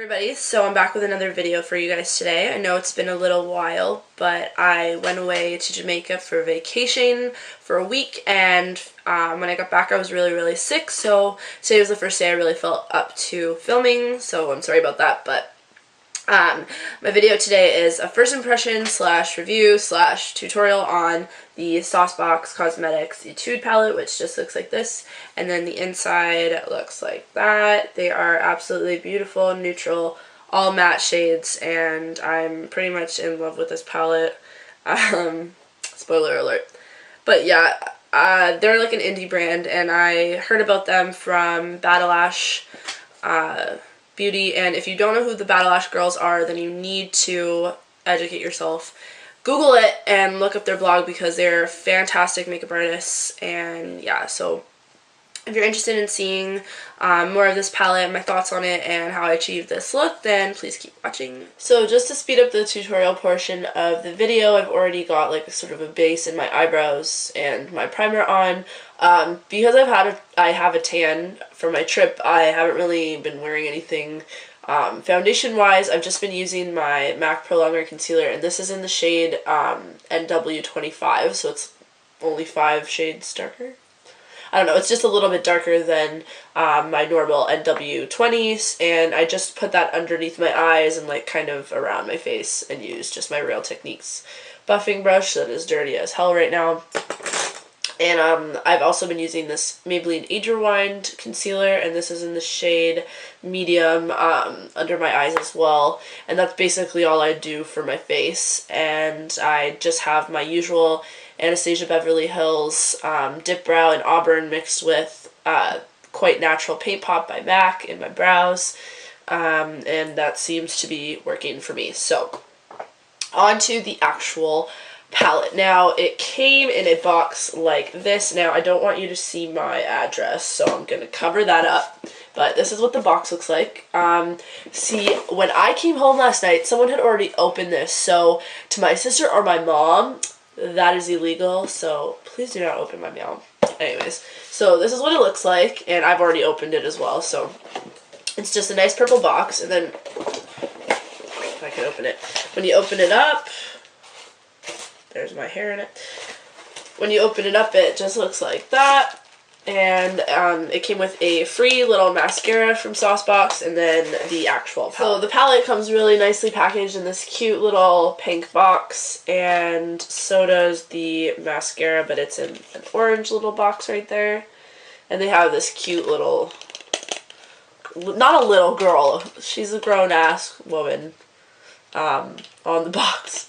Everybody, so I'm back with another video for you guys today. I know it's been a little while, but I went away to Jamaica for vacation for a week, and when I got back I was really sick, so today was the first day I really felt up to filming, so I'm sorry about that, but my video today is a first impression / review / tutorial on the Saucebox Cosmetics Etude palette, which just looks like this, and then the inside looks like that. They are absolutely beautiful, neutral, all matte shades, and I'm pretty much in love with this palette. Spoiler alert. But yeah, they're like an indie brand, and I heard about them from Lash Beauty, and if you don't know who the Lash girls are, then you need to educate yourself. Google it and look up their blog because they're fantastic makeup artists, and yeah, so if you're interested in seeing more of this palette, my thoughts on it, and how I achieved this look, then please keep watching. So just to speed up the tutorial portion of the video, I've already got like sort of a base in my eyebrows and my primer on. Because I have a tan from my trip, I haven't really been wearing anything foundation wise. I've just been using my MAC Pro Longer Concealer, and this is in the shade NW25, so it's only 5 shades darker. I don't know, it's just a little bit darker than my normal NW20s, and I just put that underneath my eyes and like kind of around my face and use just my Real Techniques buffing brush that is dirty as hell right now. And I've also been using this Maybelline Age Rewind concealer, and this is in the shade medium under my eyes as well. And that's basically all I do for my face. And I just have my usual Anastasia Beverly Hills Dip Brow in Auburn mixed with Quite Natural Paint Pot by MAC in my brows. And that seems to be working for me. So, on to the actual palette. Now, it came in a box like this. Now, I don't want you to see my address, so I'm going to cover that up. But this is what the box looks like. See, when I came home last night, someone had already opened this. So, to my sister or my mom, that is illegal. So, please do not open my mail. Anyways, so this is what it looks like. And I've already opened it as well. So, it's just a nice purple box. And then, if I can open it. When you open it up, there's my hair in it. When you open it up, it just looks like that. And it came with a free little mascara from Saucebox and then the actual palette. So the palette comes really nicely packaged in this cute little pink box, and so does the mascara, but it's in an orange little box right there. And they have this cute little, not a little girl, she's a grown-ass woman on the box.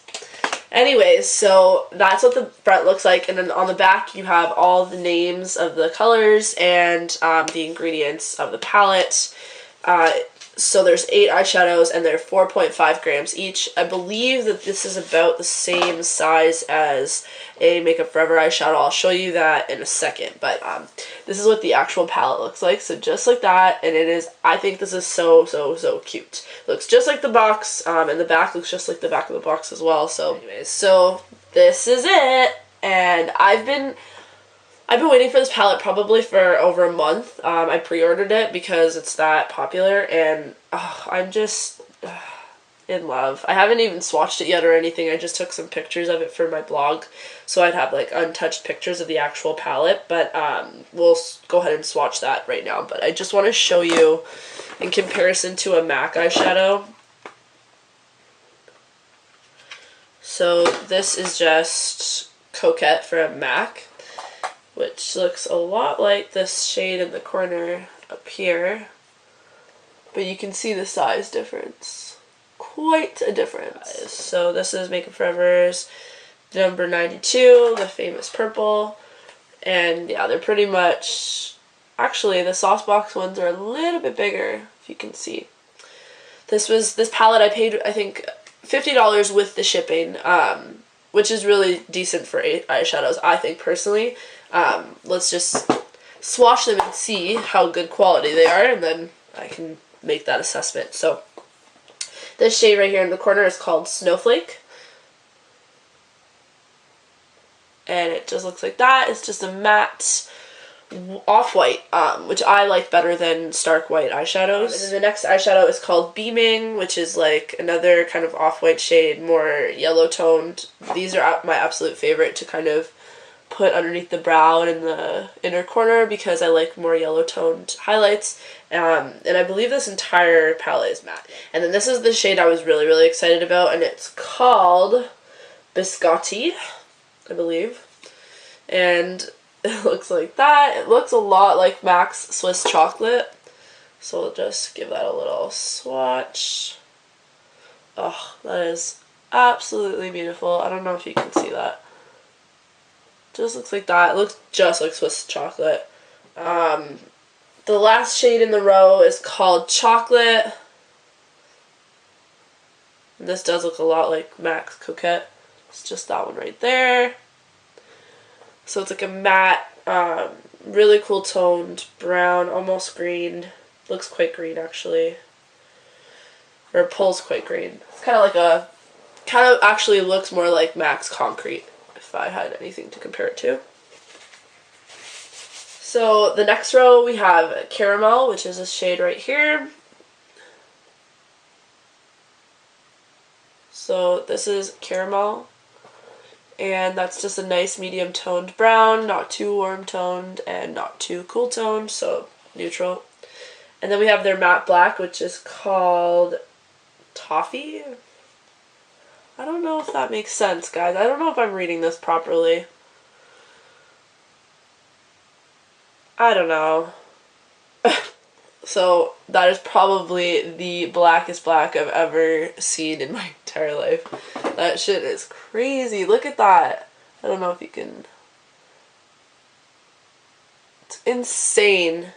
Anyways, so that's what the front looks like, and then on the back you have all the names of the colors and the ingredients of the palette. So there's 8 eyeshadows, and they're 4.5 grams each. I believe that this is about the same size as a Makeup Forever eyeshadow. I'll show you that in a second, but this is what the actual palette looks like. So just like that, and it is, I think this is so cute. It looks just like the box, and the back looks just like the back of the box as well. So anyways, so this is it, and I've been waiting for this palette probably for over a month. I pre-ordered it because it's that popular, and I'm just in love. I haven't even swatched it yet or anything. I just took some pictures of it for my blog, so I'd have like untouched pictures of the actual palette, but we'll go ahead and swatch that right now. But I just want to show you in comparison to a MAC eyeshadow. So this is just Coquette from MAC, which looks a lot like this shade in the corner up here, but you can see the size difference. Quite a difference. So this is Makeup Forever's number 92, the famous purple, and yeah, they're pretty much, actually the Saucebox ones are a little bit bigger, if you can see. This palette I paid, I think, $50 with the shipping, which is really decent for 8 eyeshadows, I think, personally. Let's just swatch them and see how good quality they are, and then I can make that assessment. So, this shade right here in the corner is called Snowflake. And it just looks like that. It's just a matte off-white, which I like better than stark white eyeshadows. And then the next eyeshadow is called Beaming, which is like another kind of off-white shade, more yellow toned. These are my absolute favorite to kind of put underneath the brow and in the inner corner because I like more yellow toned highlights. And I believe this entire palette is matte. And then this is the shade I was really, really excited about, and it's called Biscotti, I believe. And it looks like that. It looks a lot like MAC's Swiss Chocolate. So we'll just give that a little swatch. Oh, that is absolutely beautiful. I don't know if you can see that. Just looks like that. It looks just like Swiss Chocolate. The last shade in the row is called Chocolate. And this does look a lot like MAC's Coquette. It's just that one right there. So it's like a matte, really cool toned brown, almost green. Looks quite green actually. Or pulls quite green. It's kind of actually looks more like MAC's Concrete if I had anything to compare it to. So the next row we have Caramel, which is this shade right here. So this is Caramel. And that's just a nice medium toned brown, not too warm toned and not too cool toned, so neutral. And then we have their matte black, which is called Toffee. I don't know if that makes sense, guys. I don't know if I'm reading this properly. I don't know. So that is probably the blackest black I've ever seen in my entire life. That shit is crazy. Look at that. I don't know if you can... It's insane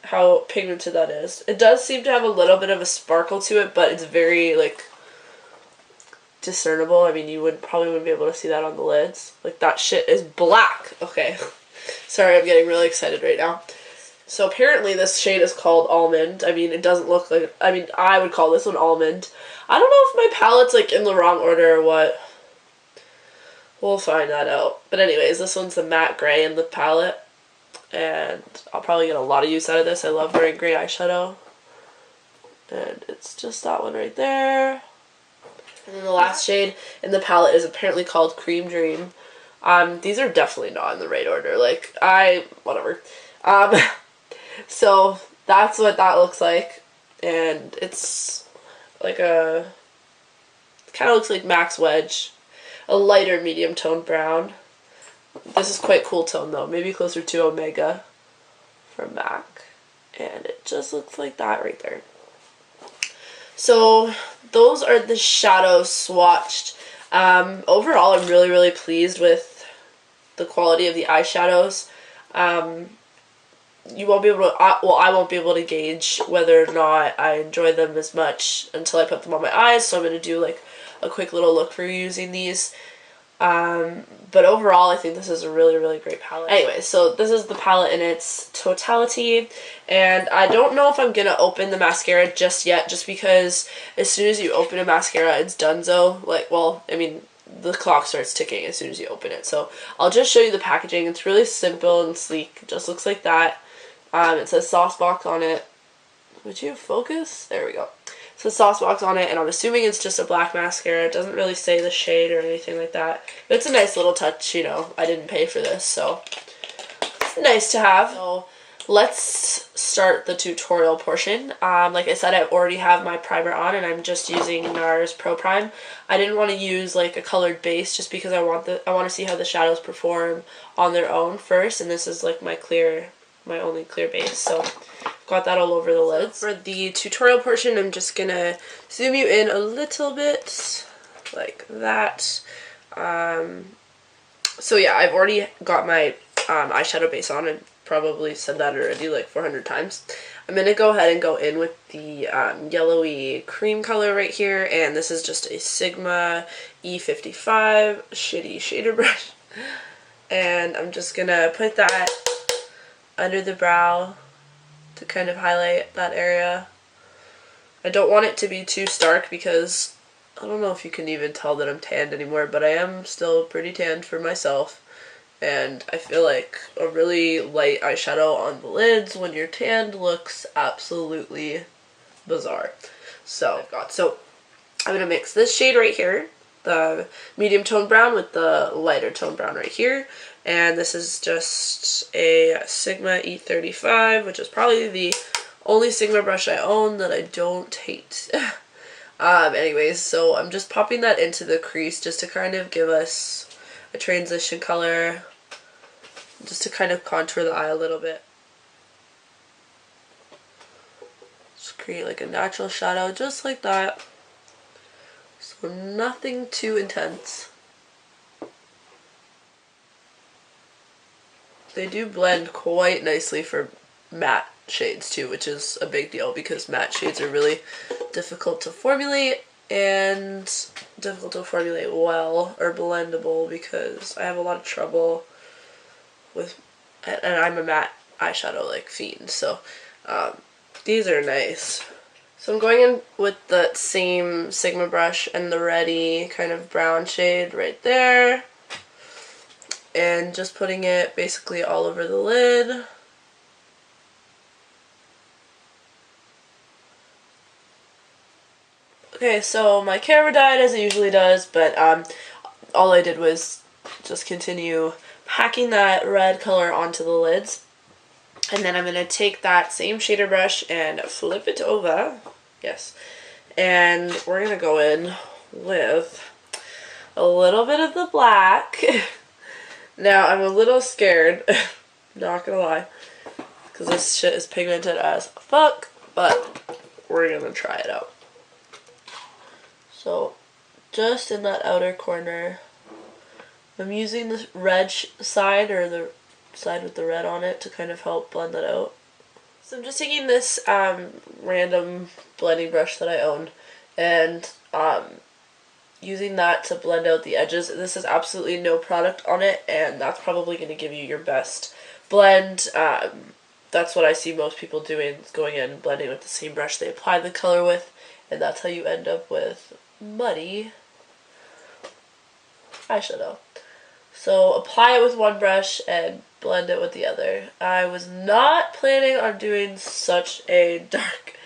how pigmented that is. It does seem to have a little bit of a sparkle to it, but it's very, like, discernible. I mean, you probably wouldn't be able to see that on the lids. Like, that shit is black. Okay. Sorry, I'm getting really excited right now. So apparently this shade is called Almond. I mean, it doesn't look like... I mean, I would call this one Almond. I don't know if my palette's, like, in the wrong order or what. We'll find that out. But anyways, this one's the matte gray in the palette. And I'll probably get a lot of use out of this. I love wearing gray eyeshadow. And it's just that one right there. And then the last shade in the palette is apparently called Cream Dream. These are definitely not in the right order. Like, whatever. So that's what that looks like, and it's like kind of looks like MAC's Wedge, a lighter medium toned brown. This is quite cool tone though, maybe closer to Omega from MAC, and it just looks like that right there. So those are the shadows swatched. Overall, I'm really, really pleased with the quality of the eyeshadows. You won't be able to, I won't be able to gauge whether or not I enjoy them as much until I put them on my eyes, so I'm going to do like a quick little look for you using these. But overall, I think this is a really, really great palette. Anyway, so this is the palette in its totality, and I don't know if I'm going to open the mascara just yet, just because as soon as you open a mascara, it's donezo. Like, well, I mean, the clock starts ticking as soon as you open it. So I'll just show you the packaging. It's really simple and sleek. It just looks like that. It says Saucebox on it. Would you focus? There we go. It says Saucebox on it, and I'm assuming it's just a black mascara. It doesn't really say the shade or anything like that. But it's a nice little touch, you know. I didn't pay for this, so it's nice to have. So let's start the tutorial portion. Like I said, I already have my primer on, and I'm just using NARS Pro Prime. I didn't want to use like a colored base just because I want to see how the shadows perform on their own first, and this is like my only clear base, so got that all over the lids. For the tutorial portion, I'm just gonna zoom you in a little bit, like that. So yeah, I've already got my eyeshadow base on, and probably said that already like 400 times. I'm gonna go ahead and go in with the yellowy cream color right here, and this is just a Sigma E55 shitty shader brush. And I'm just gonna put that under the brow to kind of highlight that area. I don't want it to be too stark because I don't know if you can even tell that I'm tanned anymore, but I am still pretty tanned for myself. and I feel like a really light eyeshadow on the lids when you're tanned looks absolutely bizarre. So I'm gonna mix this shade right here, the medium tone brown, with the lighter tone brown right here. And this is just a Sigma E35, which is probably the only Sigma brush I own that I don't hate. Anyways, so I'm just popping that into the crease just to kind of give us a transition color, just to kind of contour the eye a little bit. Just create like a natural shadow, just like that. So nothing too intense. They do blend quite nicely for matte shades too, which is a big deal because matte shades are really difficult to formulate and difficult to formulate well or blendable, because I have a lot of trouble with, and I'm a matte eyeshadow like fiend, so these are nice. So I'm going in with the same Sigma brush and the Ready kind of brown shade right there, and just putting it basically all over the lid. Okay, so my camera died as it usually does, but all I did was just continue packing that red color onto the lids. And then I'm going to take that same shader brush and flip it over. Yes. And we're going to go in with a little bit of the black. Now, I'm a little scared, not going to lie, because this shit is pigmented as fuck, but we're going to try it out. So, just in that outer corner, I'm using the red side, or the side with the red on it, to kind of help blend that out. So I'm just taking this random blending brush that I own and using that to blend out the edges. This has absolutely no product on it, and that's probably going to give you your best blend. That's what I see most people doing, going in and blending with the same brush they apply the color with, and that's how you end up with muddy eyeshadow. So apply it with one brush and blend it with the other. I was not planning on doing such a dark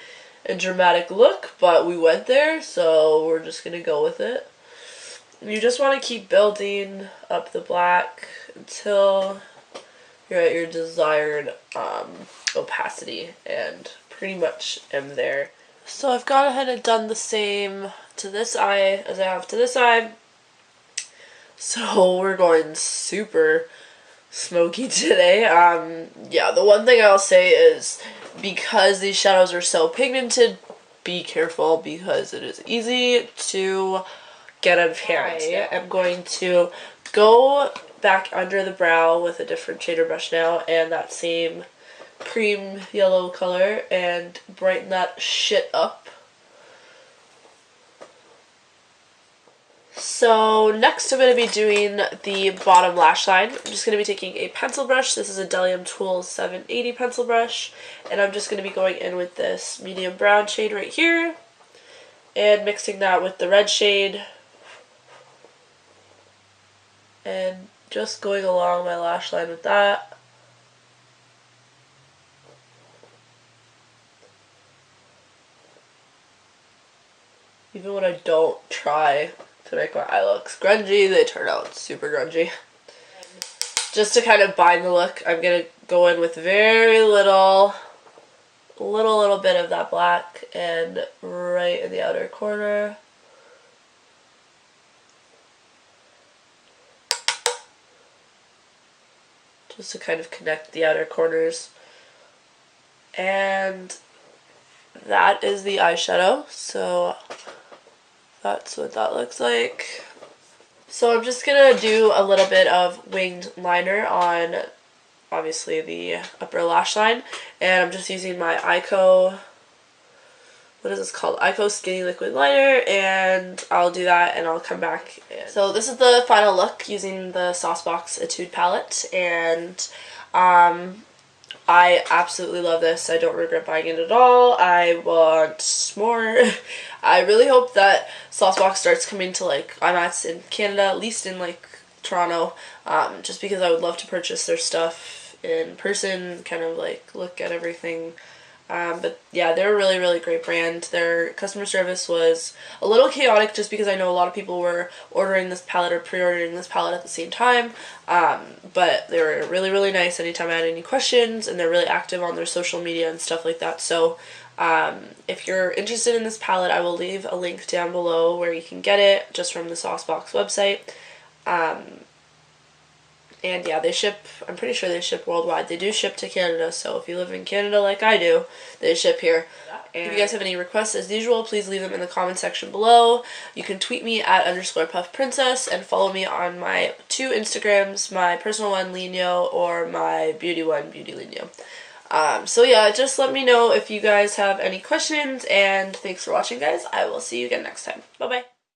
and dramatic look, but we went there, so we're just gonna go with it. You just want to keep building up the black until you're at your desired opacity, and pretty much am there. So I've gone ahead and done the same to this eye as I have to this eye. So we're going super smoky today. Yeah, the one thing I'll say is, because these shadows are so pigmented, be careful, because it is easy to get out of hand. I am going to go back under the brow with a different shader brush now, and that same cream yellow color, and brighten that shit up. So next I'm going to be doing the bottom lash line. I'm just going to be taking a pencil brush. This is a Delium Tools 780 pencil brush, and I'm just going to be going in with this medium brown shade right here and mixing that with the red shade and just going along my lash line with that. Even when I don't try to make my eye looks grungy, they turn out super grungy. Just to kind of bind the look, I'm going to go in with very little bit of that black, and right in the outer corner. Just to kind of connect the outer corners. And that is the eyeshadow, so that's what that looks like. So I'm just gonna do a little bit of winged liner on, obviously, the upper lash line, and I'm just using my Ico, what is this called? Ico Skinny Liquid Liner, and I'll do that and I'll come back. So this is the final look using the Saucebox Etude palette, and I absolutely love this. I don't regret buying it at all. I want more. I really hope that Saucebox starts coming to like IMATs in Canada, at least in like Toronto, just because I would love to purchase their stuff in person, kind of like look at everything. But yeah, they're a really, really great brand. Their customer service was a little chaotic just because I know a lot of people were ordering this palette or pre-ordering this palette at the same time. But they were really, really nice anytime I had any questions, and they're really active on their social media and stuff like that. So if you're interested in this palette, I will leave a link down below where you can get it just from the Saucebox website. And yeah, they ship, I'm pretty sure they ship worldwide. They do ship to Canada, so if you live in Canada like I do, they ship here. And if you guys have any requests, as usual, please leave them in the comment section below. You can tweet me at _puffprincess and follow me on my 2 Instagrams, my personal one, Lino, or my beauty one, Beauty Lino. So yeah, just let me know if you guys have any questions, and thanks for watching, guys. I will see you again next time. Bye-bye.